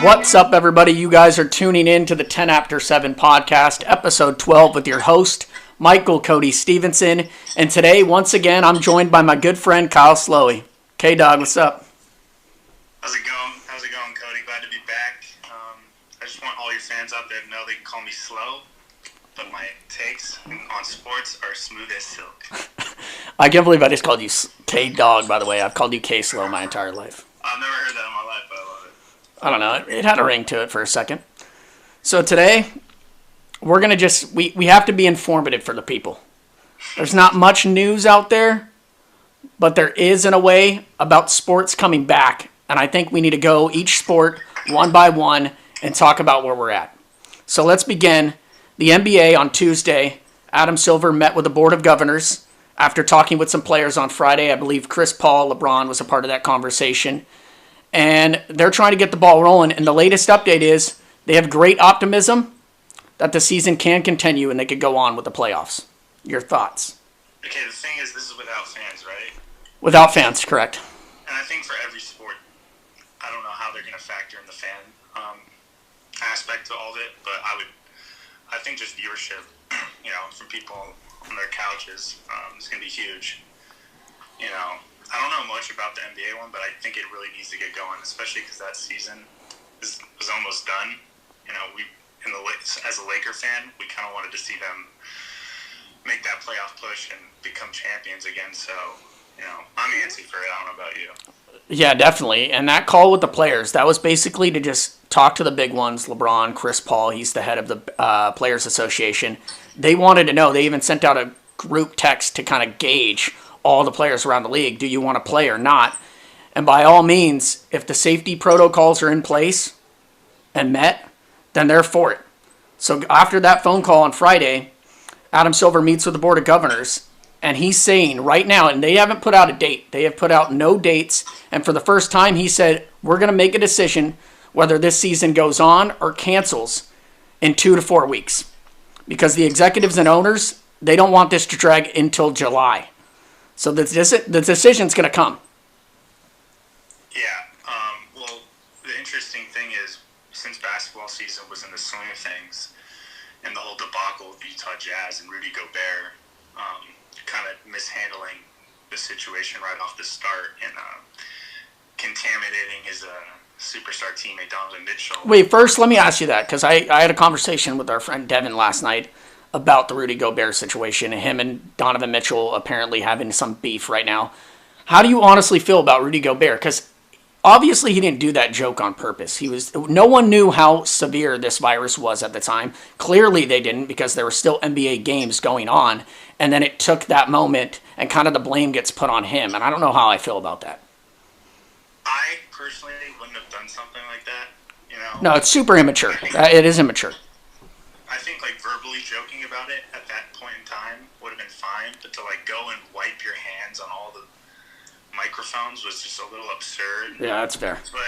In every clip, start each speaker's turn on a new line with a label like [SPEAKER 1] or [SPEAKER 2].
[SPEAKER 1] What's up, everybody? You guys are tuning in to the 10After7 podcast, episode 12, with your host, Michael Cody Stephenson. And today, once again, I'm joined by my good friend, Kyle Slowey. K-Dog, what's up?
[SPEAKER 2] How's it going, Cody? Glad to be back. I just want all your fans out there to know they can call me slow, but my takes on sports are smooth as silk.
[SPEAKER 1] I can't believe I just called you K-Dog, by the way. I've called you K-Slow my entire life.
[SPEAKER 2] I've never heard that in my life, but I love it.
[SPEAKER 1] I don't know. It had a ring to it for a second. So today, we're going to we have to be informative for the people. There's not much news out there, but there is, in a way, about sports coming back. And I think we need to go each sport one by one and talk about where we're at. So let's begin. The NBA on Tuesday, Adam Silver met with the Board of Governors after talking with some players on Friday. I believe Chris Paul, LeBron was a part of that conversation. And they're trying to get the ball rolling. And the latest update is they have great optimism that the season can continue and they could go on with the playoffs. Your thoughts?
[SPEAKER 2] Okay, the thing is, this is without fans, right?
[SPEAKER 1] Without fans, correct.
[SPEAKER 2] And I think for every sport, I don't know how they're going to factor in the fan aspect to all of it, but I think just viewership, from people on their couches is going to be huge. I don't know much about the NBA one, but I think it really needs to get going, especially because that season was almost done. As a Laker fan, we kind of wanted to see them make that playoff push and become champions again. So, I'm antsy for it. I don't know about you.
[SPEAKER 1] Yeah, definitely. And that call with the players, that was basically to just talk to the big ones, LeBron, Chris Paul. He's the head of the Players Association. They wanted to know. They even sent out a group text to kind of gauge all the players around the league. Do you want to play or not? And by all means, if the safety protocols are in place and met, then they're for it. So after that phone call on Friday, Adam Silver meets with the Board of Governors, and he's saying right now, and they haven't put out a date. They have put out no dates. And for the first time, he said, we're going to make a decision whether this season goes on or cancels in 2 to 4 weeks. Because the executives and owners, they don't want this to drag until July. So the decision's going to come.
[SPEAKER 2] Yeah. Well, the interesting thing is, since basketball season was in the swing of things, and the whole debacle with Utah Jazz and Rudy Gobert kind of mishandling the situation right off the start and contaminating his superstar teammate Donovan Mitchell.
[SPEAKER 1] Wait, first let me ask you that, because I had a conversation with our friend Devin last night about the Rudy Gobert situation, and him and Donovan Mitchell apparently having some beef right now. How do you honestly feel about Rudy Gobert? Because obviously he didn't do that joke on purpose. No one knew how severe this virus was at the time. Clearly they didn't, because there were still NBA games going on, and then it took that moment and kind of the blame gets put on him, and I don't know how I feel about that.
[SPEAKER 2] I personally wouldn't have done something like that.
[SPEAKER 1] No, it's super immature. It is immature.
[SPEAKER 2] I think verbally joking about it at that point in time would have been fine, but to go and wipe your hands on all the microphones was just a little absurd.
[SPEAKER 1] Yeah, that's fair.
[SPEAKER 2] But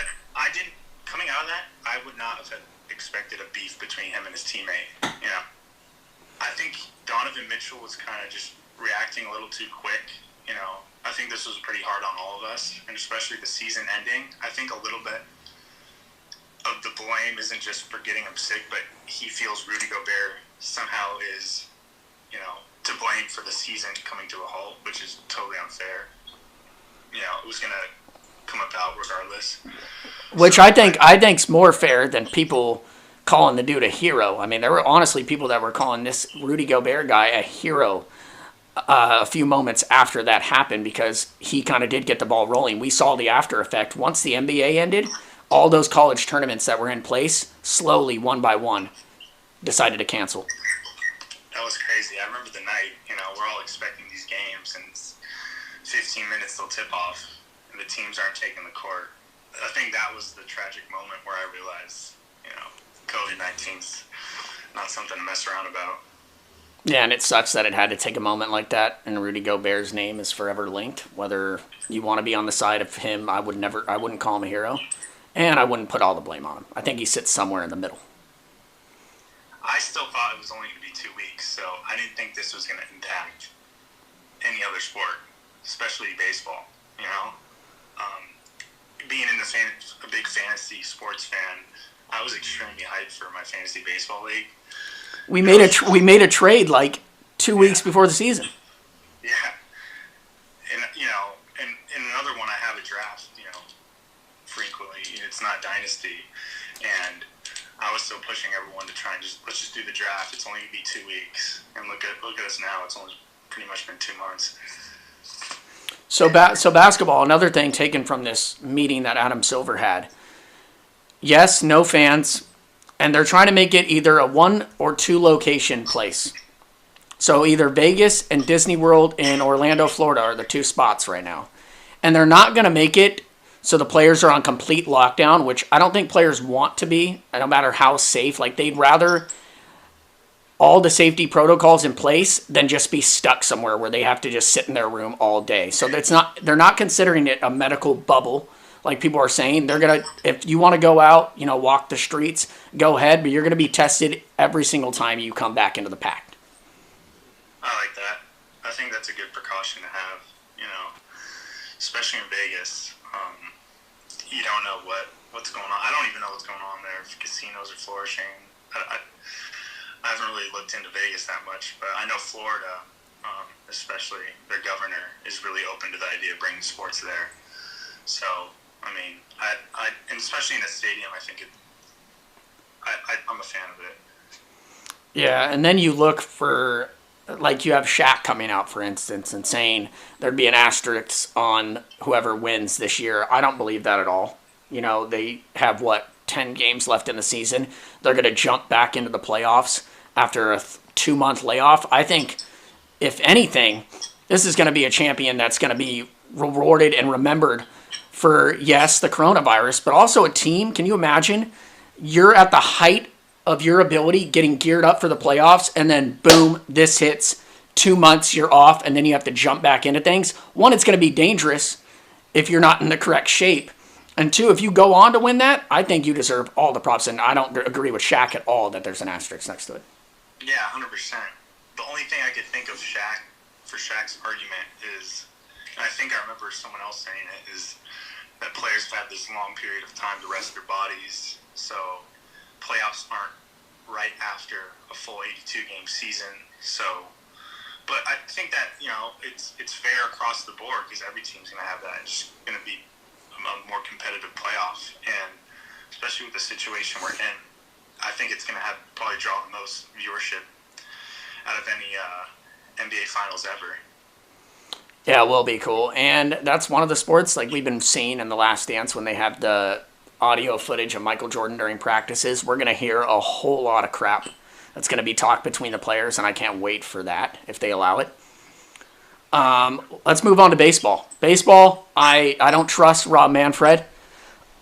[SPEAKER 2] coming out of that, I would not have expected a beef between him and his teammate. I think Donovan Mitchell was kind of just reacting a little too quick. I think this was pretty hard on all of us, and especially the season ending. I think a little bit of the blame isn't just for getting him sick, but he feels Rudy Gobert somehow is, to blame for the season coming to a halt, which is totally unfair. It was going to come about regardless.
[SPEAKER 1] Which I think's more fair than people calling the dude a hero. I mean, there were honestly people that were calling this Rudy Gobert guy a hero a few moments after that happened, because he kind of did get the ball rolling. We saw the after effect. Once the NBA ended, all those college tournaments that were in place, slowly, one by one, decided to cancel.
[SPEAKER 2] That was crazy. I remember the night, we're all expecting these games, and 15 minutes they'll tip off, and the teams aren't taking the court. I think that was the tragic moment where I realized, COVID-19's not something to mess around about.
[SPEAKER 1] Yeah, and it sucks that it had to take a moment like that, and Rudy Gobert's name is forever linked. Whether you want to be on the side of him, I wouldn't call him a hero, and I wouldn't put all the blame on him. I think he sits somewhere in the middle.
[SPEAKER 2] I still thought it was only going to be 2 weeks, so I didn't think this was going to impact any other sport, especially baseball. Being a big fantasy sports fan, I was extremely hyped for my fantasy baseball league.
[SPEAKER 1] We made a trade like 2 weeks before the season.
[SPEAKER 2] Yeah, and in another one, I have a draft. Frequently, it's not dynasty, and I was still pushing everyone to try and let's just do the draft. It's only gonna be 2 weeks, and look at us now. It's only pretty much been 2 months.
[SPEAKER 1] So basketball, another thing taken from this meeting that Adam Silver had. Yes, no fans, and they're trying to make it either a 1 or 2 location place. So either Vegas and Disney World in Orlando, Florida are the 2 spots right now. And they're not going to make it so the players are on complete lockdown, which I don't think players want to be, no matter how safe. Like, they'd rather all the safety protocols in place than just be stuck somewhere where they have to just sit in their room all day. So they're not considering it a medical bubble like people are saying. They're going to, if you want to go out, walk the streets, go ahead, but you're going to be tested every single time you come back into the pack.
[SPEAKER 2] I like that. I think that's a good precaution to have, especially in Vegas. You don't know what's going on. I don't even know what's going on there. If casinos are flourishing. I haven't really looked into Vegas that much, but I know Florida, especially their governor, is really open to the idea of bringing sports there. So, I mean, and especially in a stadium, I think I'm a fan of it.
[SPEAKER 1] Yeah, and then you look for, like, you have Shaq coming out, for instance, and saying there'd be an asterisk on whoever wins this year. I don't believe that at all. They have, 10 games left in the season. They're going to jump back into the playoffs after a 2-month layoff. I think, if anything, this is going to be a champion that's going to be rewarded and remembered for, yes, the coronavirus, but also a team. Can you imagine? You're at the height of your ability, getting geared up for the playoffs, and then boom, this hits. 2 months, you're off, and then you have to jump back into things. One, it's going to be dangerous if you're not in the correct shape. And 2, if you go on to win that, I think you deserve all the props. And I don't agree with Shaq at all that there's an asterisk next to it.
[SPEAKER 2] Yeah, 100%. The only thing I could think of for Shaq's argument is, and I think I remember someone else saying it, is that players have had this long period of time to rest their bodies, so playoffs aren't right after a full 82-game season. So, but I think that it's fair across the board because every team's going to have that. It's going to be a more competitive playoff, and especially with the situation we're in, I think it's going to probably draw the most viewership out of any NBA Finals ever.
[SPEAKER 1] Yeah, it will be cool. And that's one of the sports, like we've been seeing in The Last Dance when they have the audio footage of Michael Jordan during practices. We're going to hear a whole lot of crap that's going to be talked between the players, and I can't wait for that if they allow it. Let's move on to baseball. Baseball, I don't trust Rob Manfred.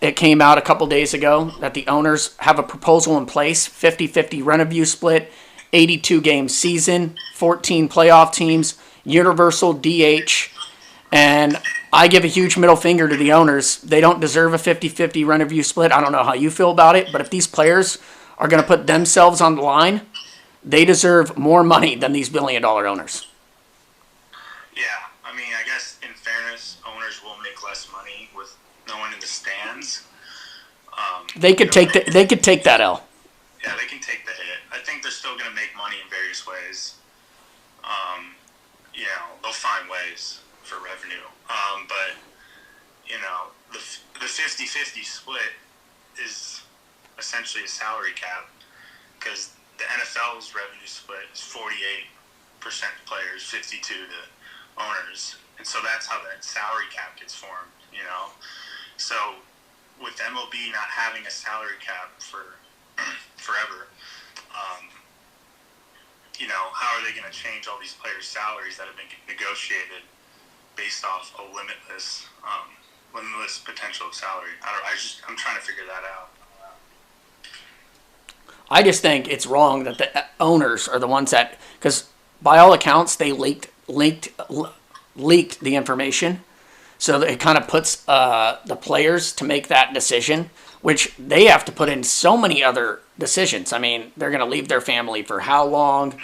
[SPEAKER 1] It came out a couple days ago that the owners have a proposal in place, 50-50 rent-a-view split, 82-game season, 14 playoff teams, universal DH, and I give a huge middle finger to the owners. They don't deserve a 50-50 rent-a-view split. I don't know how you feel about it, but if these players are going to put themselves on the line, they deserve more money than these billion-dollar owners.
[SPEAKER 2] Yeah, I mean, I guess in fairness, owners will make less money with no one in the stands.
[SPEAKER 1] They could take that L.
[SPEAKER 2] Yeah, they can take the hit. I think they're still going to make money in various ways. They'll find ways for revenue. But the 50-50 split is essentially a salary cap because the NFL's revenue split is 48% players, 52 to owners, and so that's how that salary cap gets formed. So with MLB not having a salary cap for forever, how are they going to change all these players' salaries that have been negotiated based off a limitless potential of salary? I'm trying to figure that out.
[SPEAKER 1] I just think it's wrong that the owners are the ones that, because by all accounts they leaked the information, so that it kind of puts the players to make that decision, which they have to put in so many other decisions. I mean, they're going to leave their family for how long?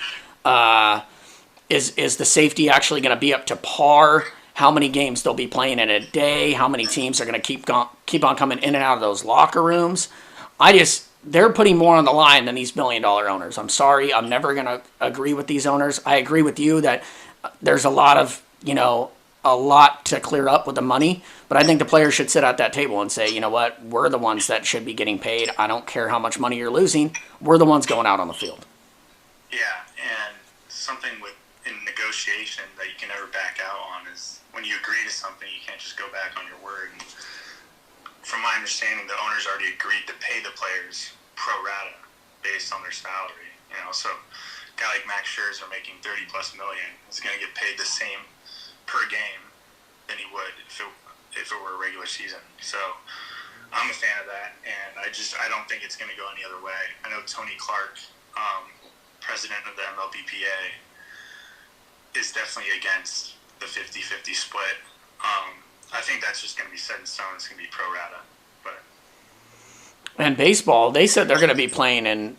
[SPEAKER 1] Is the safety actually going to be up to par? How many games they'll be playing in a day? How many teams are going to keep on coming in and out of those locker rooms? I just they're putting more on the line than these billion-dollar owners. I'm sorry, I'm never going to agree with these owners. I agree with you that there's a lot of, a lot to clear up with the money, but I think the players should sit at that table and say, you know what, we're the ones that should be getting paid. I don't care how much money you're losing. We're the ones going out on the field.
[SPEAKER 2] Yeah, and something in negotiation that you can never back out on is when you agree to something, you can't just go back on your word. And from my understanding, the owners already agreed to pay the players pro rata based on their salary. So a guy like Max Scherzer making $30+ million is going to get paid the same per game than he would if it were a regular season. So I'm a fan of that, and I don't think it's going to go any other way. I know Tony Clark, president of the MLBPA, is definitely against the 50-50 split. I think that's just going to be set in stone. It's going to be pro rata.
[SPEAKER 1] And baseball, they said they're going to be playing in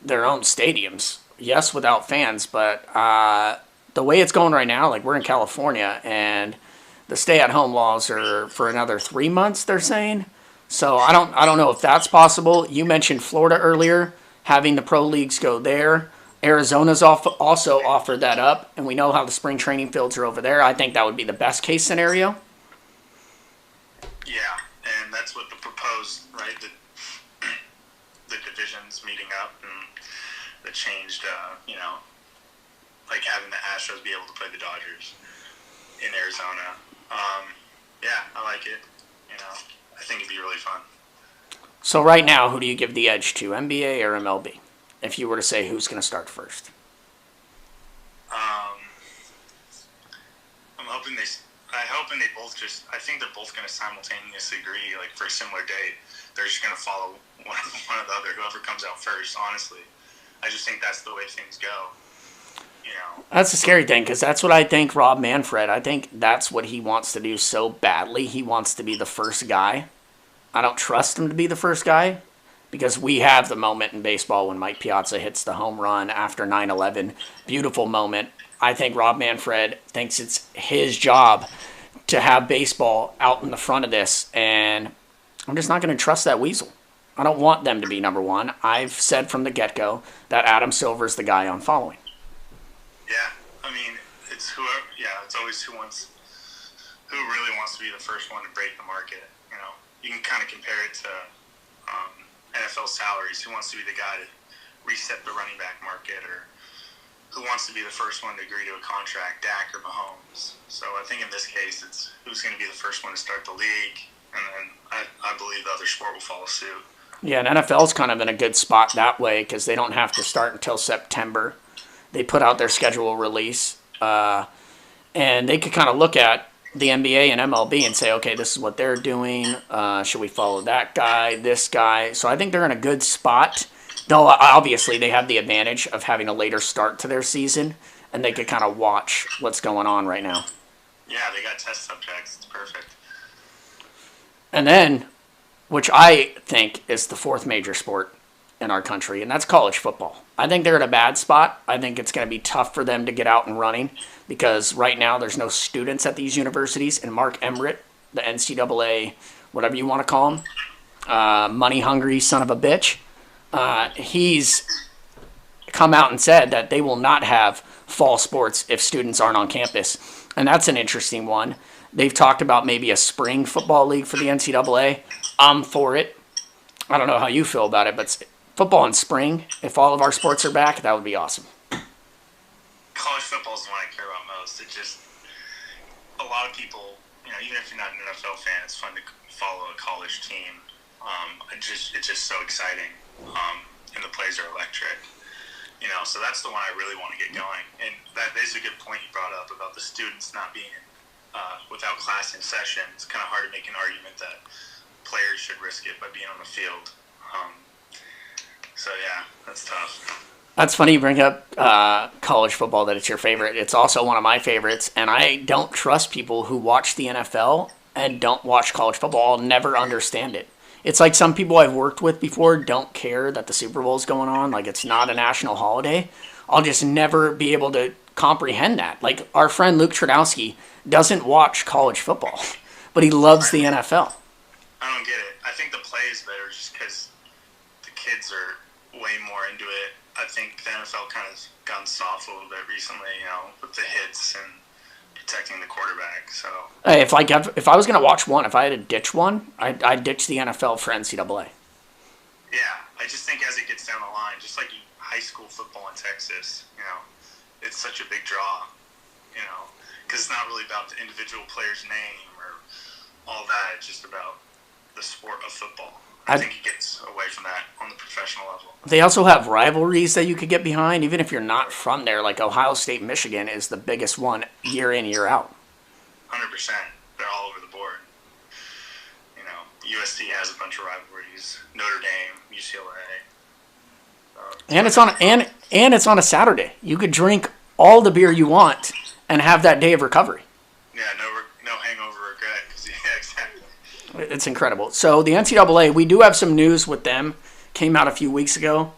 [SPEAKER 1] their own stadiums. Yes, without fans, but the way it's going right now, like we're in California, and the stay-at-home laws are for another 3 months, they're saying. So I don't know if that's possible. You mentioned Florida earlier, having the pro leagues go there. Arizona's also offered that up, and we know how the spring training fields are over there. I think that would be the best case scenario.
[SPEAKER 2] Yeah, and that's what the proposed, right? The divisions meeting up and the changed, like having the Astros be able to play the Dodgers in Arizona. Yeah, I like it. I think it'd be really fun.
[SPEAKER 1] So right now, who do you give the edge to, NBA or MLB? If you were to say who's going to start first.
[SPEAKER 2] I hope they both I think they're both going to simultaneously agree, like for a similar date. They're just going to follow one or the other, whoever comes out first, honestly. I just think that's the way things go.
[SPEAKER 1] That's the scary thing, because that's what I think Rob Manfred, I think that's what he wants to do so badly. He wants to be the first guy. I don't trust him to be the first guy, because we have the moment in baseball when Mike Piazza hits the home run after 9/11. Beautiful moment. I think Rob Manfred thinks it's his job to have baseball out in the front of this, and I'm just not going to trust that weasel. I don't want them to be number one. I've said from the get-go that Adam Silver's the guy I'm following.
[SPEAKER 2] Yeah, I mean, it's whoever. Yeah, it's always who really wants to be the first one to break the market. You can kind of compare it to NFL salaries. Who wants to be the guy to reset the running back market, or who wants to be the first one to agree to a contract, Dak or Mahomes? So I think in this case, it's who's going to be the first one to start the league, and then I believe the other sport will follow suit.
[SPEAKER 1] Yeah, and NFL's kind of in a good spot that way because they don't have to start until September. They put out their schedule release, and they could kind of look at the NBA and MLB and say, okay, this is what they're doing. Should we follow that guy, this guy? So I think they're in a good spot. Though obviously they have the advantage of having a later start to their season, and they could kind of watch what's going on right now.
[SPEAKER 2] Yeah, they got test subjects. It's perfect.
[SPEAKER 1] And then, which I think is the fourth major sport in our country, and that's college football. I think they're in a bad spot. I think it's going to be tough for them to get out and running because right now there's no students at these universities, and Mark Emmert, the NCAA, whatever you want to call him, money-hungry son of a bitch, he's come out and said that they will not have fall sports if students aren't on campus, and that's an interesting one. They've talked about maybe a spring football league for the NCAA. I'm for it. I don't know how you feel about it, but football in spring, if all of our sports are back, that would be awesome.
[SPEAKER 2] College football is the one I care about most. It just, a lot of people, even if you're not an NFL fan, it's fun to follow a college team. It's just so exciting, and the plays are electric. So that's the one I really want to get going. And that is a good point you brought up about the students not being without class in session. It's kind of hard to make an argument that players should risk it by being on the field. So yeah, that's tough.
[SPEAKER 1] That's funny you bring up college football, that it's your favorite. It's also one of my favorites, and I don't trust people who watch the NFL and don't watch college football. I'll never understand it. It's like some people I've worked with before don't care that the Super Bowl is going on, like it's not a national holiday. I'll just never be able to comprehend that. Like our friend Luke Tradowski doesn't watch college football, but he loves the NFL.
[SPEAKER 2] I don't get it. I think the play is better just because the kids are way more into it. I think the NFL kind of gone soft a little bit recently, with the hits and protecting the quarterback. So
[SPEAKER 1] Hey, if I was gonna watch one, if I had to ditch one, I'd ditch the NFL for NCAA.
[SPEAKER 2] yeah, I just think as it gets down the line, just like high school football in Texas, it's such a big draw, because it's not really about the individual player's name or all that. It's just about the sport of football. I think it gets away from that on the professional level.
[SPEAKER 1] They also have rivalries that you could get behind, even if you're not from there. Like Ohio State, Michigan is the biggest one year in, year out.
[SPEAKER 2] 100%. They're all over the board. USC has a bunch of rivalries. Notre Dame, UCLA.
[SPEAKER 1] And it's on a Saturday. You could drink all the beer you want and have that day of recovery.
[SPEAKER 2] Yeah, no hangover regret. Yeah, exactly.
[SPEAKER 1] It's incredible. So the NCAA, we do have some news with them. Came out a few weeks ago.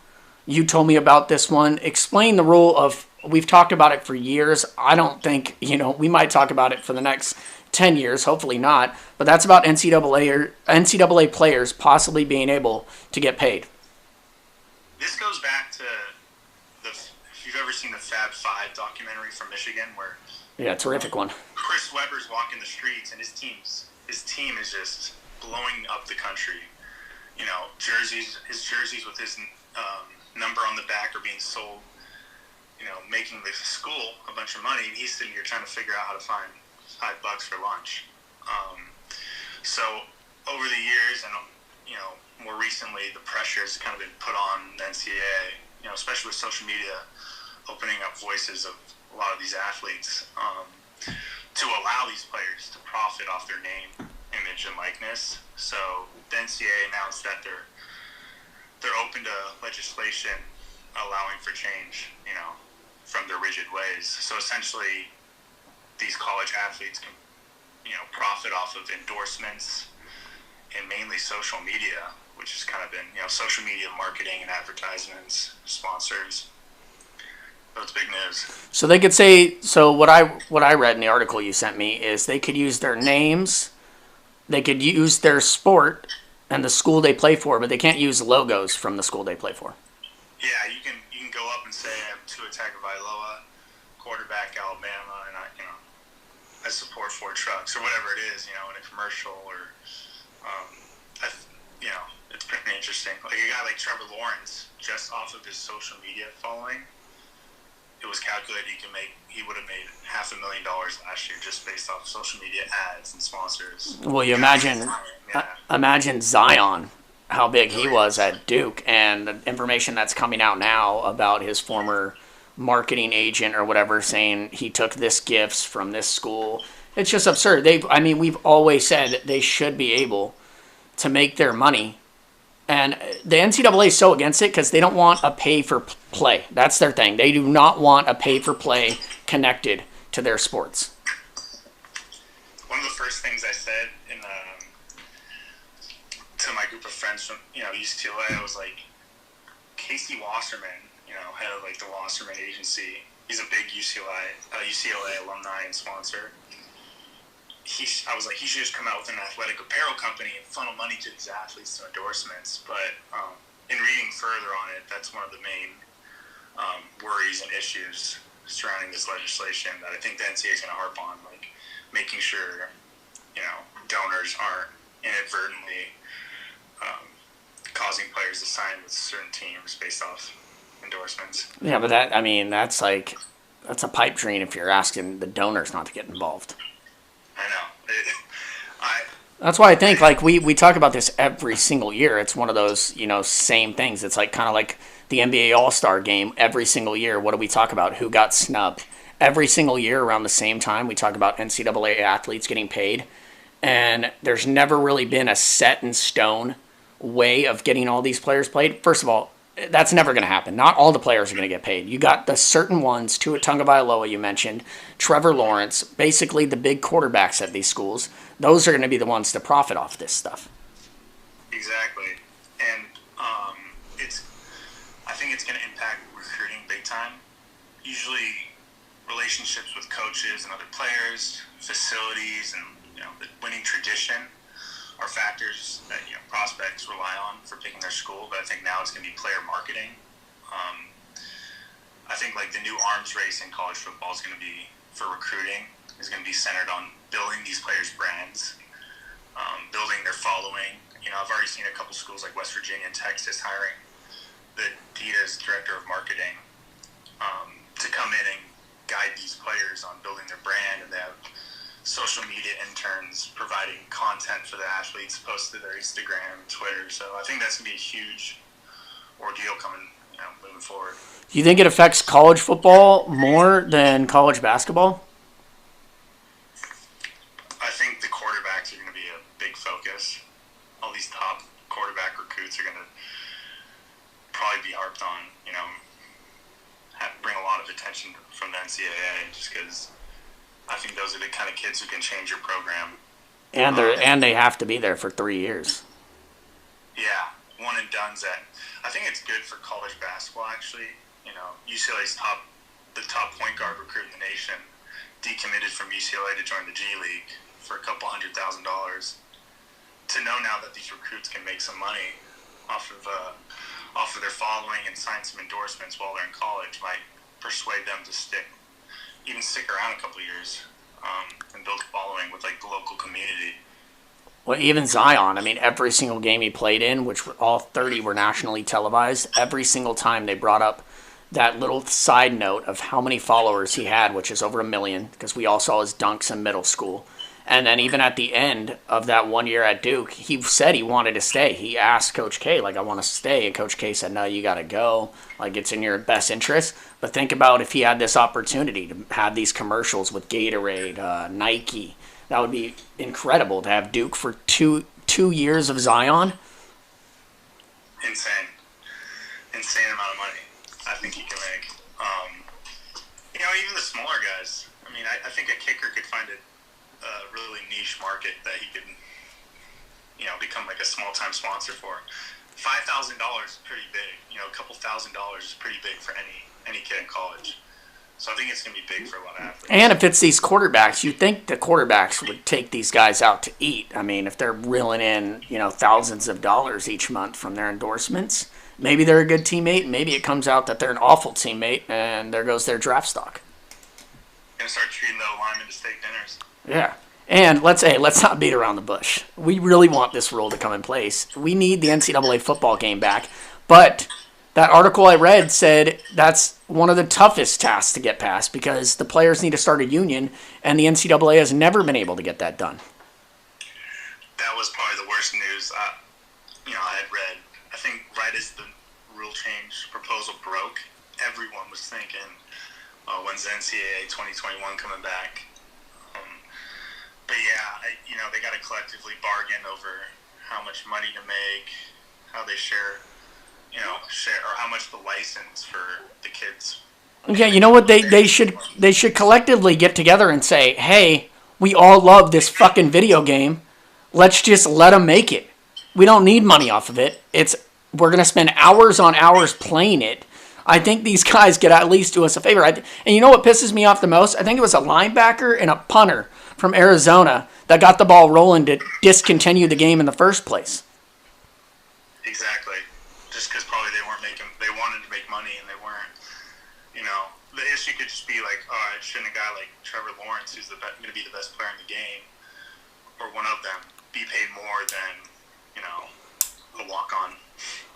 [SPEAKER 1] You told me about this one. Explain the rule of. We've talked about it for years. I don't think we might talk about it for the next 10 years. Hopefully not. But that's about NCAA players possibly being able to get paid.
[SPEAKER 2] This goes back to if you've ever seen the Fab Five documentary from Michigan, where
[SPEAKER 1] terrific one.
[SPEAKER 2] Chris Webber's walking the streets and his team is just blowing up the country. His jerseys with his number on the back are being sold. Making the school a bunch of money, and he's sitting here trying to figure out how to find $5 for lunch. So over the years, and more recently, the pressure has kind of been put on the NCAA. Especially with social media opening up voices of a lot of these athletes, to allow these players to profit off their name, image, and likeness. So the NCAA announced that they're open to legislation allowing for change, from their rigid ways. So essentially, these college athletes can, profit off of endorsements and mainly social media, which has kind of been, social media marketing and advertisements, sponsors. So it's big news.
[SPEAKER 1] So they could say, what I read in the article you sent me is they could use their names, they could use their sport and the school they play for, but they can't use logos from the school they play for.
[SPEAKER 2] Yeah, you can go up and say I'm Tua Tagovailoa, quarterback Alabama, and I support Ford trucks or whatever it is, in a commercial or it's pretty interesting. Like a guy like Trevor Lawrence, just off of his social media following, it was calculated he would have made $500,000 last year just based off social media ads and sponsors.
[SPEAKER 1] Well, you imagine Zion, how big he was at Duke, and the information that's coming out now about his former marketing agent or whatever saying he took this gifts from this school. It's just absurd. We've always said that they should be able to make their money. And the NCAA is so against it because they don't want a pay-for-play. That's their thing. They do not want a pay-for-play connected to their sports.
[SPEAKER 2] One of the first things I said to my group of friends from UCLA, I was like, Casey Wasserman, head of the Wasserman agency. He's a big UCLA alumni and sponsor. I was like, he should just come out with an athletic apparel company and funnel money to these athletes to endorsements. But in reading further on it, that's one of the main worries and issues surrounding this legislation that I think the NCAA is going to harp on, making sure, donors aren't inadvertently causing players to sign with certain teams based off endorsements. Yeah,
[SPEAKER 1] but that's a pipe dream if you're asking the donors not to get involved.
[SPEAKER 2] I know.
[SPEAKER 1] That's why I think we talk about this every single year. It's one of those same things. It's kind of like the NBA All-Star Game every single year. What do we talk about? Who got snubbed? Every single year around the same time, we talk about NCAA athletes getting paid, and there's never really been a set in stone way of getting all these players paid. First of all, that's never going to happen. Not all the players are going to get paid. You got the certain ones, Tua Tagovailoa you mentioned, Trevor Lawrence, basically the big quarterbacks at these schools. Those are going to be the ones to profit off this stuff.
[SPEAKER 2] Exactly. And I think it's going to impact recruiting big time. Usually relationships with coaches and other players, facilities, and the winning tradition are factors that prospects rely on for picking their school. But I think now it's going to be player marketing. I think like the new arms race in college football is going to be for recruiting is going to be centered on building these players' brands, building their following. I've already seen a couple schools like West Virginia and Texas hiring the Adidas director of marketing to come in and guide these players on building their brand, and they have social media interns providing content for the athletes, post to their Instagram, Twitter. So I think that's going to be a huge ordeal coming, moving forward.
[SPEAKER 1] Do you think it affects college football more than college basketball?
[SPEAKER 2] I think the quarterbacks are going to be a big focus. All these top quarterback recruits are going to probably be harped on, bring a lot of attention from the NCAA, just because I think those are the kind of kids who can change your program.
[SPEAKER 1] And they have to be there for 3 years.
[SPEAKER 2] Yeah, one and done's at. I think it's good for college basketball, actually. UCLA's the top point guard recruit in the nation, decommitted from UCLA to join the G League for a couple $100,000. To know now that these recruits can make some money off of their following and sign some endorsements while they're in college might persuade them to stick around a couple of years and build a following with like the local community.
[SPEAKER 1] Well, even Zion, every single game he played in, which all 30 were nationally televised, every single time they brought up that little side note of how many followers he had, which is over 1 million, because we all saw his dunks in middle school. And then even at the end of that 1 year at Duke, he said he wanted to stay. He asked Coach K, I want to stay. And Coach K said, no, you got to go. It's in your best interest. But think about if he had this opportunity to have these commercials with Gatorade, Nike. That would be incredible to have Duke for two years of Zion.
[SPEAKER 2] Insane amount of money I think he can make. Even the smaller guys. I think a kicker could find a really niche market that he could, become like a small-time sponsor for. $5,000 is pretty big. A couple $1,000 is pretty big for any kid in college. So I think it's going to be big for a lot of athletes.
[SPEAKER 1] And if it's these quarterbacks, you think the quarterbacks would take these guys out to eat. If they're reeling in, thousands of dollars each month from their endorsements, maybe they're a good teammate. Maybe it comes out that they're an awful teammate, and there goes their draft stock.
[SPEAKER 2] Going to start treating the linemen to steak dinners.
[SPEAKER 1] Yeah. And let's not beat around the bush. We really want this rule to come in place. We need the NCAA football game back. But that article I read said that's one of the toughest tasks to get past because the players need to start a union, and the NCAA has never been able to get that done.
[SPEAKER 2] That was probably the worst news I had read. I think right as the rule change proposal broke, everyone was thinking, when's the NCAA 2021 coming back? But yeah, they got to collectively bargain over how much money to make, how they share or how much the license for the kids.
[SPEAKER 1] Yeah, you know what? They should collectively get together and say, hey, we all love this fucking video game. Let's just let them make it. We don't need money off of it. We're going to spend hours on hours playing it. I think these guys could at least do us a favor. And you know what pisses me off the most? I think it was a linebacker and a punter from Arizona that got the ball rolling to discontinue the game in the first place.
[SPEAKER 2] Exactly. Just because probably they wanted to make money and they weren't, the issue could just be like, shouldn't a guy like Trevor Lawrence, who's going to be the best player in the game, or one of them, be paid more than, a walk-on?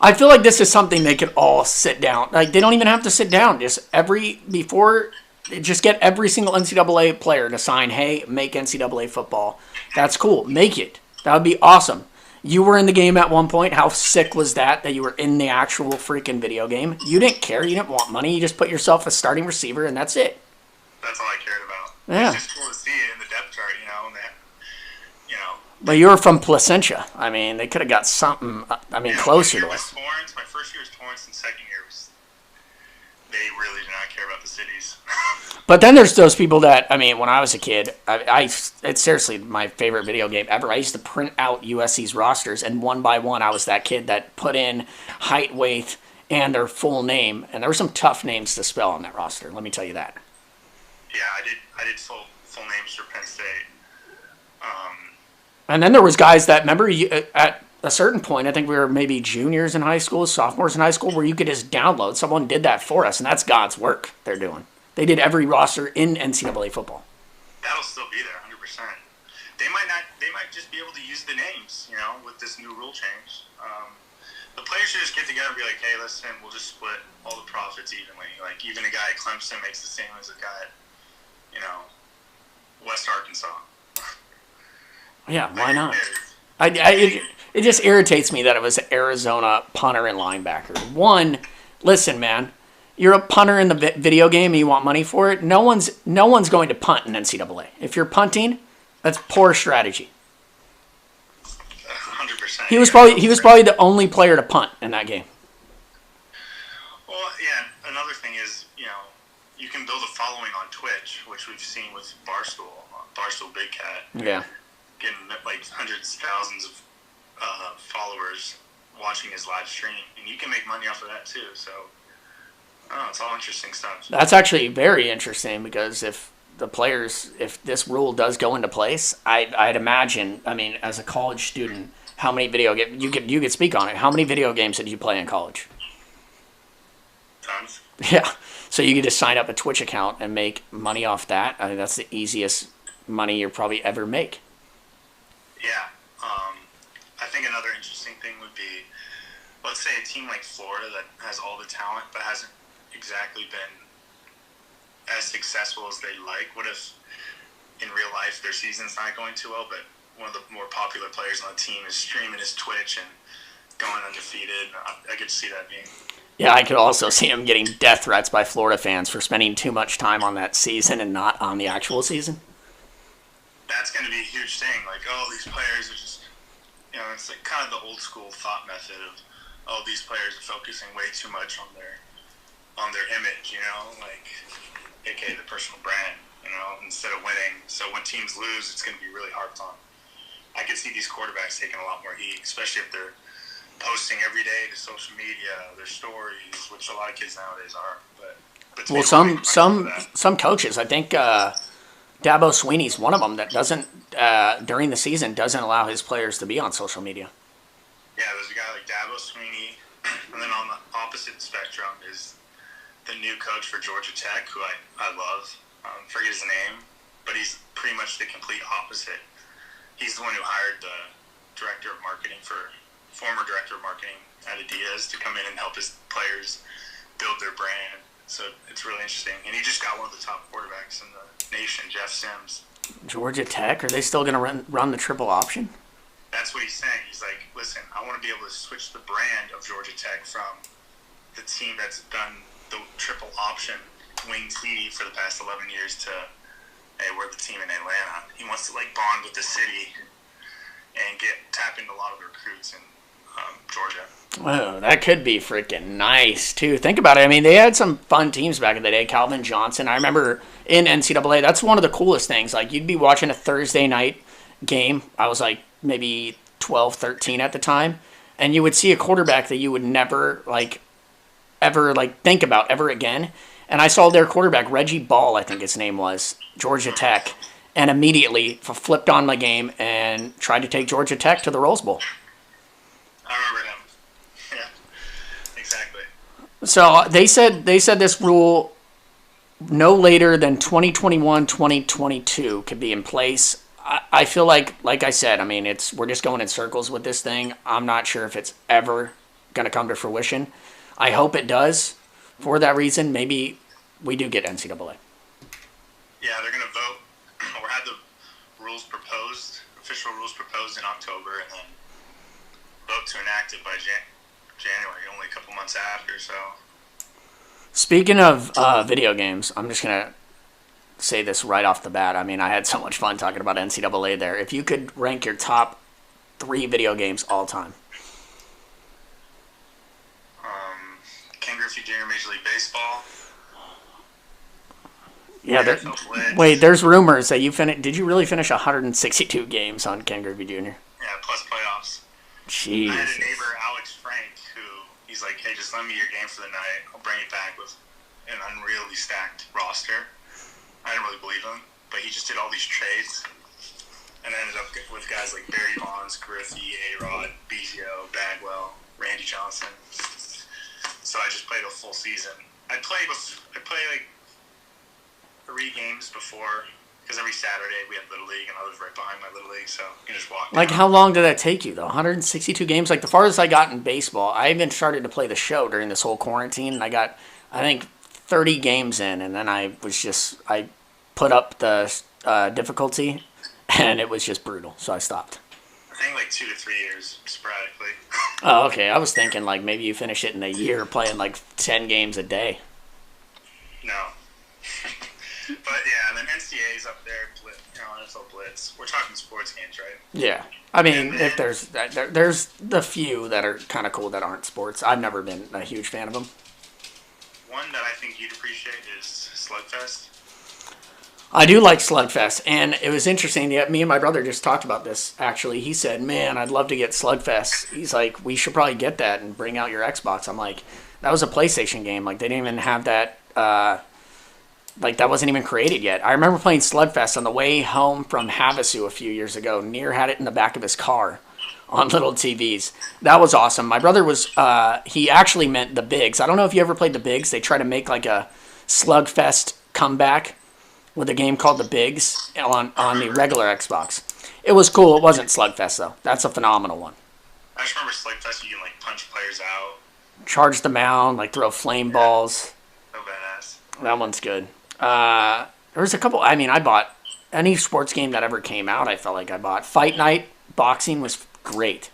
[SPEAKER 1] I feel like this is something they could all sit down. They don't even have to sit down. Just get every single NCAA player to sign, hey, make NCAA football. That's cool. Make it. That would be awesome. You were in the game at one point. How sick was that you were in the actual freaking video game? You didn't care. You didn't want money. You just put yourself as starting receiver, and that's it.
[SPEAKER 2] That's all I cared about.
[SPEAKER 1] Yeah.
[SPEAKER 2] It's just cool to see it in the depth chart, and that,
[SPEAKER 1] But you were from Placentia. They could have got something, closer to us.
[SPEAKER 2] My first year was Torrance, and second year was, they really did not care about the cities.
[SPEAKER 1] But then there's those people that, when I was a kid, it's seriously my favorite video game ever. I used to print out USC's rosters, and one by one, I was that kid that put in height, weight, and their full name. And there were some tough names to spell on that roster, let me tell you that.
[SPEAKER 2] Yeah, I did full names for Penn State.
[SPEAKER 1] And then there was guys that, remember, at a certain point, I think we were maybe juniors in high school, sophomores in high school, where you could just download. Someone did that for us, and that's God's work they're doing. They did every roster in NCAA football.
[SPEAKER 2] That'll still be there, 100%. They might not. They might just be able to use the names, with this new rule change. The players should just get together and be like, "Hey, listen, we'll just split all the profits evenly. Like, even a guy at Clemson makes the same as a guy at, West Arkansas."
[SPEAKER 1] Yeah, why not? It just irritates me that it was Arizona punter and linebacker. One, listen, man, you're a punter in the video game and you want money for it. No one's going to punt in NCAA. If you're punting, that's poor strategy.
[SPEAKER 2] 100%.
[SPEAKER 1] He was probably the only player to punt in that game.
[SPEAKER 2] Well, yeah. Another thing is, you can build a following on Twitch, which we've seen with Barstool Big Cat.
[SPEAKER 1] Yeah.
[SPEAKER 2] Getting like hundreds of thousands of followers watching his live stream, and you can make money off of that too. So, it's all interesting stuff.
[SPEAKER 1] That's actually very interesting because if this rule does go into place, I'd imagine. I mean, as a college student, how many video games you could speak on it? How many video games did you play in college?
[SPEAKER 2] Tons.
[SPEAKER 1] Yeah. So you could just sign up a Twitch account and make money off that. I mean, that's the easiest money you'll probably ever make.
[SPEAKER 2] Yeah. I think another interesting thing would be, let's say a team like Florida that has all the talent but hasn't exactly been as successful as they'd like. What if in real life their season's not going too well, but one of the more popular players on the team is streaming his Twitch and going undefeated? I could see that being...
[SPEAKER 1] Yeah, I could also see him getting death threats by Florida fans for spending too much time on that season and not on the actual season.
[SPEAKER 2] That's going to be a huge thing. Like, these players are just, it's like kind of the old school thought method of, these players are focusing way too much on their image, like, aka the personal brand, instead of winning. So when teams lose, it's going to be really harped on. I could see these quarterbacks taking a lot more heat, especially if they're posting every day to social media, their stories, which a lot of kids nowadays are. But
[SPEAKER 1] well, some coaches, I think Dabo Sweeney's one of them that doesn't during the season doesn't allow his players to be on social media.
[SPEAKER 2] Yeah, there's a guy like Dabo Sweeney, and then on the opposite spectrum is the new coach for Georgia Tech, who I love. Forget his name, but he's pretty much the complete opposite. He's the one who hired the former director of marketing at Adidas to come in and help his players build their brand. So it's really interesting. And he just got one of the top quarterbacks in the nation, Jeff Sims.
[SPEAKER 1] Georgia Tech? Are they still going to run the triple option?
[SPEAKER 2] That's what he's saying. He's like, listen, I want to be able to switch the brand of Georgia Tech from the team that's done the triple option wing T for the past 11 years to, hey, we're the team in Atlanta. He wants to bond with the city and tap into a lot of the recruits in Georgia.
[SPEAKER 1] Oh, that could be freaking nice, too. Think about it. I mean, they had some fun teams back in the day. Calvin Johnson. I remember in NCAA, that's one of the coolest things. Like, you'd be watching a Thursday night game. I was, maybe 12, 13 at the time. And you would see a quarterback that you would never, ever think about ever again. And I saw their quarterback, Reggie Ball, I think his name was, Georgia Tech. And immediately flipped on my game and tried to take Georgia Tech to the Rose Bowl.
[SPEAKER 2] I remember him. Yeah, exactly.
[SPEAKER 1] So they said this rule no later than 2021, 2022 could be in place. I feel like I said, I mean, we're just going in circles with this thing. I'm not sure if it's ever going to come to fruition. I hope it does. For that reason, maybe we do get NCAA.
[SPEAKER 2] Yeah, they're going to vote. Or had the official rules proposed in October, and then vote to enact it by January, only a couple months after. So,
[SPEAKER 1] speaking of video games, I'm just gonna say this right off the bat. I mean, I had so much fun talking about NCAA there. If you could rank your top 3 video games all time.
[SPEAKER 2] Ken Griffey Jr. Major League Baseball.
[SPEAKER 1] Yeah, wait, there's rumors that you did you really finish 162 games on Ken Griffey Jr.?
[SPEAKER 2] Yeah, plus playoffs.
[SPEAKER 1] Jeez.
[SPEAKER 2] I had a neighbor, Alex Frank, who he's like, hey, just lend me your game for the night. I'll bring it back with an unreally stacked roster. I didn't really believe him, but he just did all these trades. and ended up with guys like Barry Bonds, Griffey, A-Rod, Bizio, Bagwell, Randy Johnson. So I just played a full season. I play like 3 games before, because every Saturday we had Little League, and I was right behind my Little League, so you can just walk down.
[SPEAKER 1] Like, how long did that take you, though? 162 games? Like, the farthest I got in baseball, I even started to play the show during this whole quarantine, and I got, I think, 30 games in, and then I put up the difficulty, and it was just brutal, so I stopped.
[SPEAKER 2] I think like 2 to 3 years, sporadically.
[SPEAKER 1] Oh, okay. I was thinking, like, maybe you finish it in a year playing, like, 10 games a day.
[SPEAKER 2] No. But, yeah, and then NCAA's up there, NFL Blitz. We're talking sports games, right?
[SPEAKER 1] Yeah. I mean, if there's the few that are kind of cool that aren't sports. I've never been a huge fan of them.
[SPEAKER 2] One that I think you'd appreciate is Slugfest.
[SPEAKER 1] I do like Slugfest, and it was interesting. Yeah, me and my brother just talked about this, actually. He said, man, I'd love to get Slugfest. He's like, we should probably get that and bring out your Xbox. I'm like, that was a PlayStation game. Like, they didn't even have that, like, that wasn't even created yet. I remember playing Slugfest on the way home from Havasu a few years ago. Near had it in the back of his car on little TVs. That was awesome. My brother was, he actually meant the Bigs. I don't know if you ever played the Bigs. They try to make, like, a Slugfest comeback with a game called The Bigs on the regular Xbox. It was cool. It wasn't Slugfest, though. That's a phenomenal one.
[SPEAKER 2] I just remember Slugfest, you can, like, punch players out.
[SPEAKER 1] Charge the mound, like, throw flame balls.
[SPEAKER 2] So badass.
[SPEAKER 1] That one's good. There was a couple, I mean, I bought any sports game that ever came out, I felt like I bought. Fight Night boxing was great.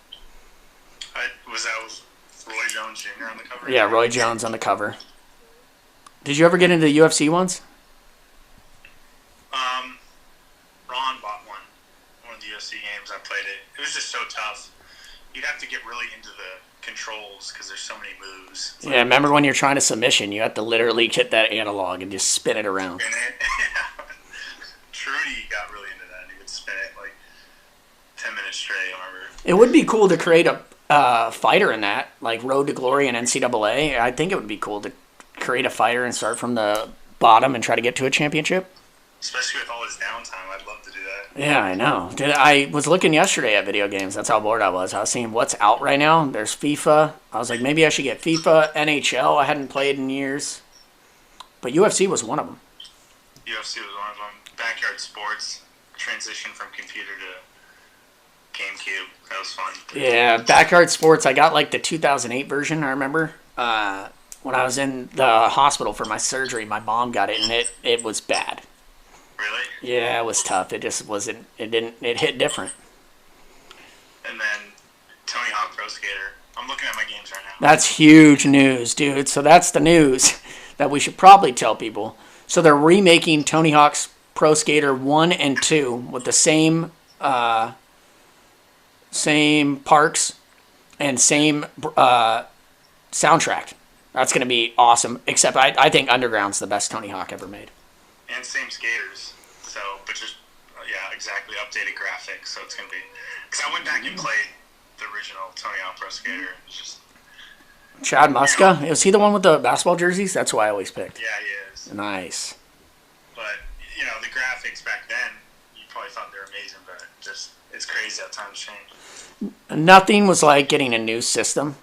[SPEAKER 2] Was that with Roy Jones Jr. on the cover?
[SPEAKER 1] Yeah, Roy Jones on the cover. Did you ever get into the UFC ones?
[SPEAKER 2] Ron bought one of the UFC games. I played it. It was just so tough. You'd have to get really into the controls because there's so many moves.
[SPEAKER 1] Yeah, remember when you're trying to submission, you have to literally get that analog and just spin it around.
[SPEAKER 2] Spin it. Trudy got really into that. He would spin it like 10 minutes straight, I remember.
[SPEAKER 1] It would be cool to create a fighter in that, like Road to Glory and NCAA. I think it would be cool to create a fighter and start from the bottom and try to get to a championship.
[SPEAKER 2] Especially with all his downtime, I'd love to do that.
[SPEAKER 1] Yeah, I know. I was looking yesterday at video games. That's how bored I was. I was seeing what's out right now. There's FIFA. I was like, maybe I should get FIFA, NHL. I hadn't played in years. But UFC was one of them.
[SPEAKER 2] UFC was one of them. Backyard sports, transition from computer to GameCube. That was fun.
[SPEAKER 1] Yeah, Backyard Sports. I got like the 2008 version, I remember. When I was in the hospital for my surgery, my mom got it, and it was bad.
[SPEAKER 2] Really?
[SPEAKER 1] Yeah, it was tough. It just wasn't, it hit different.
[SPEAKER 2] And then Tony Hawk Pro Skater. I'm looking at my games right now.
[SPEAKER 1] That's huge news, dude. So that's the news that we should probably tell people. So they're remaking Tony Hawk's Pro Skater 1 and 2 with the same parks and same soundtrack. That's going to be awesome. Except I think Underground's the best Tony Hawk ever made.
[SPEAKER 2] And same skaters. So, but just, yeah, exactly, updated graphics. So it's going to be... Because I went back and played the original Tony Hawk Pro Skater. It's just...
[SPEAKER 1] Chad Muska? Was he the one with the basketball jerseys? That's who I always picked.
[SPEAKER 2] Yeah, he is.
[SPEAKER 1] Nice.
[SPEAKER 2] But, the graphics back then, you probably thought they were amazing, but just, it's crazy how times change.
[SPEAKER 1] Nothing was like getting a new system.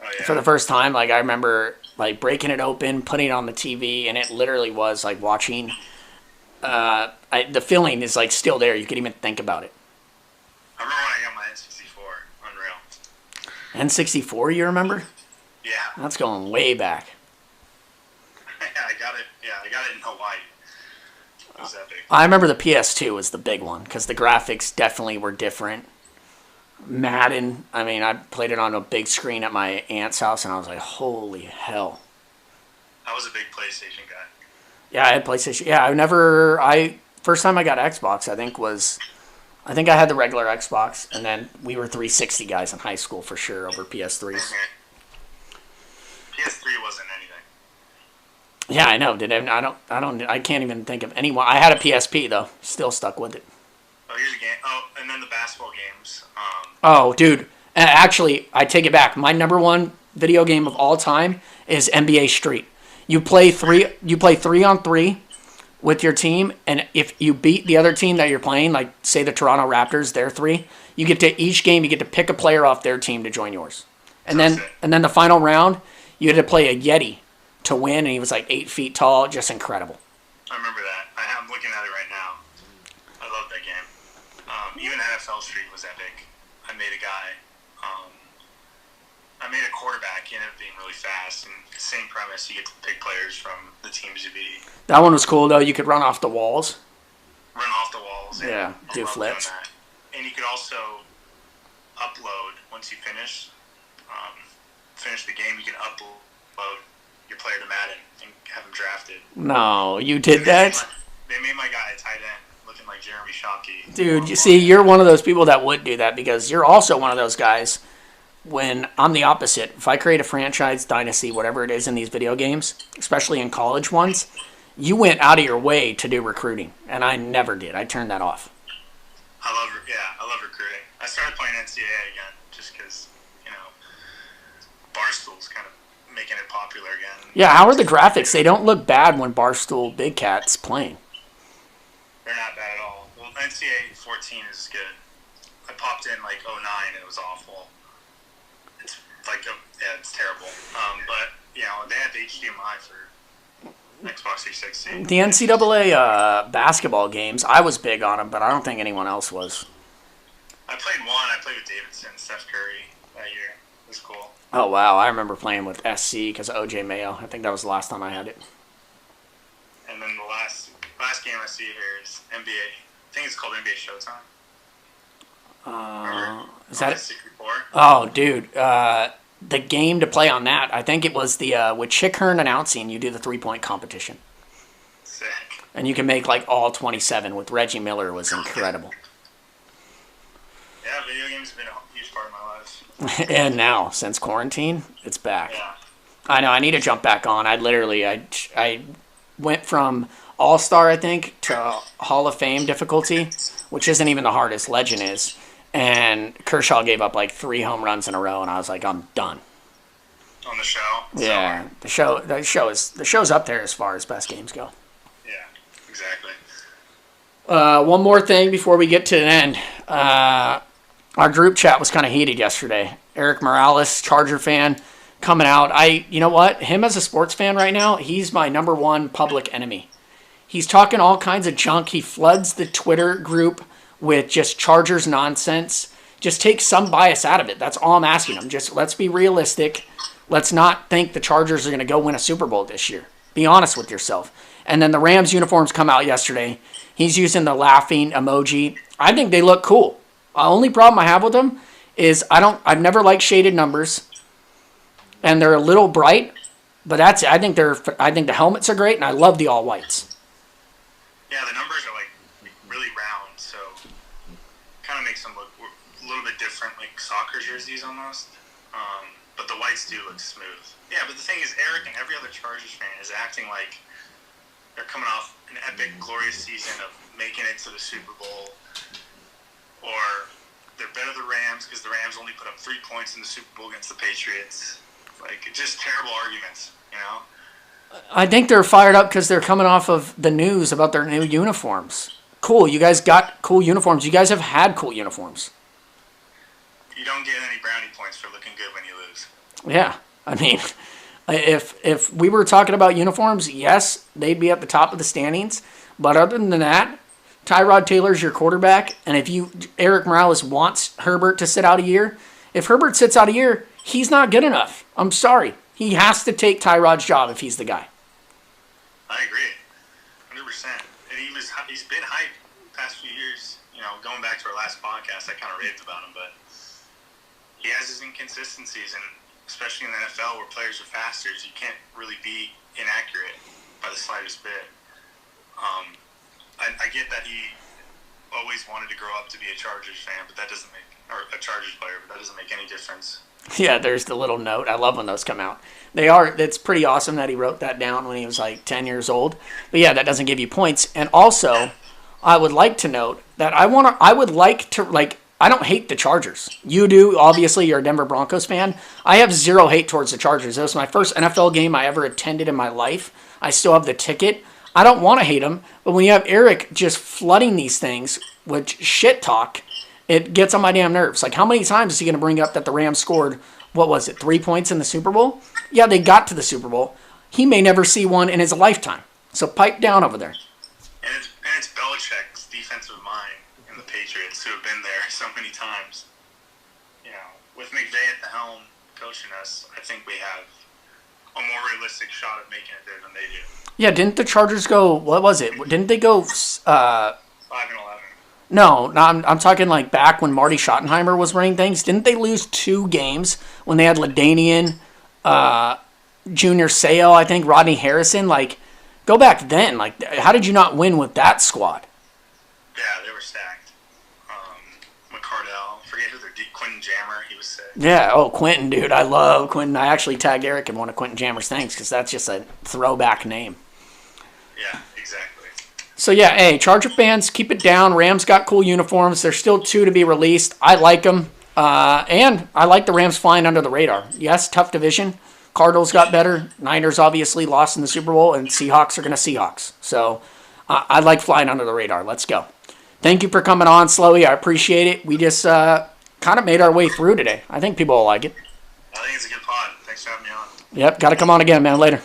[SPEAKER 2] Oh, yeah.
[SPEAKER 1] For the first time. Like, I remember, like, breaking it open, putting it on the TV, and it literally was like watching... the feeling is, like, still there. You could even think about it.
[SPEAKER 2] I remember when I got my N64. Unreal.
[SPEAKER 1] N64, you remember?
[SPEAKER 2] Yeah.
[SPEAKER 1] That's going way back.
[SPEAKER 2] I got it. Yeah, I got it in Hawaii. It was epic.
[SPEAKER 1] I remember the PS2 was the big one because the graphics definitely were different. Madden, I mean, I played it on a big screen at my aunt's house, and I was like, holy hell.
[SPEAKER 2] I was a big PlayStation guy.
[SPEAKER 1] Yeah, I had PlayStation. Yeah, first time I got Xbox, I think I had the regular Xbox, and then we were 360 guys in high school for sure over PS3s.
[SPEAKER 2] PS3 wasn't anything.
[SPEAKER 1] Yeah, I know. I can't even think of anyone. I had a PSP though. Still stuck with it.
[SPEAKER 2] Oh, here's a game. Oh, and then the basketball games.
[SPEAKER 1] Oh, dude. Actually, I take it back. My number one video game of all time is NBA Street. You play 3-on-3 with your team, and if you beat the other team that you're playing, like say the Toronto Raptors, their 3, you get to each game you get to pick a player off their team to join yours. And then the final round, you had to play a Yeti to win, and he was like 8 feet tall, just incredible.
[SPEAKER 2] I remember that. I'm looking at it right now. I love that game. Even NFL Street was epic. I made a guy. I made a quarterback. He ended up being really fast. And same premise, you get to pick players from the teams you beat.
[SPEAKER 1] That one was cool, though. You could run off the walls.
[SPEAKER 2] Run off the walls.
[SPEAKER 1] Yeah, do flips.
[SPEAKER 2] And you could also upload, once you finish the game, you can upload your player to Madden and have him drafted.
[SPEAKER 1] No, you did that?
[SPEAKER 2] They made my guy a tight end, looking like Jeremy Shockey.
[SPEAKER 1] Dude, you see, you're one of those people that would do that because you're also one of those guys when I'm the opposite. If I create a franchise, dynasty, whatever it is in these video games, especially in college ones, you went out of your way to do recruiting, and I never did. I turned that off.
[SPEAKER 2] I love recruiting. I started playing NCAA again just because, Barstool's kind of making it popular again.
[SPEAKER 1] Yeah, how are the graphics? They don't look bad when Barstool Big Cat's playing.
[SPEAKER 2] They're not bad at all. Well, NCAA 14 is good. I popped in like 09 and it was awful. It's like, it's terrible. But, they have HDMI for Xbox 360.
[SPEAKER 1] The NCAA basketball games, I was big on them, but I don't think anyone else was.
[SPEAKER 2] I played one. I played with Davidson, Steph Curry that year. It was cool.
[SPEAKER 1] Oh, wow. I remember playing with SC because of OJ Mayo. I think that was the last time I had it.
[SPEAKER 2] And then the last game I see here is NBA. I think it's called NBA Showtime.
[SPEAKER 1] Is that it?
[SPEAKER 2] 64?
[SPEAKER 1] Oh, dude. The game to play on that, I think it was the with Chick Hearn announcing, you do the 3-point competition.
[SPEAKER 2] Sick.
[SPEAKER 1] And you can make like all 27 with Reggie Miller was incredible.
[SPEAKER 2] Yeah, video games have been a huge part of my life.
[SPEAKER 1] And now, since quarantine, it's back.
[SPEAKER 2] Yeah.
[SPEAKER 1] I know, I need to jump back on. I went from All-Star, I think, to Hall of Fame difficulty, which isn't even the hardest, Legend is. And Kershaw gave up like 3 home runs in a row, and I was like, I'm done.
[SPEAKER 2] On the show?
[SPEAKER 1] Yeah, the show's up there as far as best games go.
[SPEAKER 2] Yeah, exactly.
[SPEAKER 1] One more thing before we get to the end. Our group chat was kind of heated yesterday. Eric Morales, Charger fan, coming out. You know what? Him as a sports fan right now, he's my number one public enemy. He's talking all kinds of junk. He floods the Twitter group with just Chargers nonsense. Just take some bias out of it. That's all I'm asking him. Just let's be realistic. Let's not think the Chargers are going to go win a Super Bowl this year. Be honest with yourself. And then the Rams uniforms come out yesterday. He's using the laughing emoji. I think they look cool. The only problem I have with them is I've never liked shaded numbers, and they're a little bright. But that's it. I think the helmets are great, and I love the all whites.
[SPEAKER 2] Yeah, the numbers are like really round, so kind of makes them look a little bit different, like soccer jerseys almost. But the whites do look smooth. Yeah, but the thing is, Eric and every other Chargers fan is acting like they're coming off an epic, glorious season of making it to the Super Bowl. Or they're better than the Rams because the Rams only put up 3 points in the Super Bowl against the Patriots. Like, just terrible arguments,
[SPEAKER 1] I think they're fired up because they're coming off of the news about their new uniforms. Cool, you guys got cool uniforms. You guys have had cool uniforms.
[SPEAKER 2] You don't get any brownie points for looking good when you lose.
[SPEAKER 1] Yeah, I mean, if we were talking about uniforms, yes, they'd be at the top of the standings. But other than that, Tyrod Taylor's your quarterback, and Eric Morales wants Herbert to sit out a year. If Herbert sits out a year, he's not good enough. I'm sorry. He has to take Tyrod's job if he's the guy.
[SPEAKER 2] I agree, 100%. And he's been hyped the past few years. Going back to our last podcast, I kind of raved about him, but he has his inconsistencies, and especially in the NFL where players are faster, you can't really be inaccurate by the slightest bit. I get that he always wanted to grow up to be a Chargers fan, but that doesn't make, or a Chargers player, but that doesn't make any difference.
[SPEAKER 1] Yeah, there's the little note. I love when those come out. It's pretty awesome that he wrote that down when he was like 10 years old. But yeah, that doesn't give you points. And also, I would like to note that I don't hate the Chargers. You do. Obviously, you're a Denver Broncos fan. I have zero hate towards the Chargers. It was my first NFL game I ever attended in my life. I still have the ticket. I don't want to hate him, but when you have Eric just flooding these things with shit talk, it gets on my damn nerves. Like, how many times is he going to bring up that the Rams scored, what was it, 3 points in the Super Bowl? Yeah, they got to the Super Bowl. He may never see one in his lifetime. So pipe down over there.
[SPEAKER 2] And it's Belichick's defensive mind and the Patriots who have been there so many times. You know, with McVay at the helm coaching us, I think we have a more realistic shot at making it there than they do.
[SPEAKER 1] Yeah, didn't the Chargers go, what was it? Didn't they go
[SPEAKER 2] 5-11.
[SPEAKER 1] No, I'm talking like back when Marty Schottenheimer was running things. Didn't they lose 2 games when they had LaDainian, Junior Seau, I think, Rodney Harrison? Like, go back then. Like, how did you not win with that squad?
[SPEAKER 2] Yeah, they were stacked. McCardell, forget who Quentin Jammer, he was sick.
[SPEAKER 1] Yeah, Quentin, dude. I love Quentin. I actually tagged Eric in one of Quentin Jammer's things because that's just a throwback name.
[SPEAKER 2] Yeah, exactly.
[SPEAKER 1] So, yeah, hey, Charger fans, keep it down. Rams got cool uniforms. There's still 2 to be released. I like them. And I like the Rams flying under the radar. Yes, tough division. Cardinals got better. Niners obviously lost in the Super Bowl. And Seahawks are going to Seahawks. So, I like flying under the radar. Let's go. Thank you for coming on, Slowey. I appreciate it. We just kind of made our way through today. I think people will like it.
[SPEAKER 2] I think it's a good pod. Thanks for having me on.
[SPEAKER 1] Yep, got to come on again, man. Later.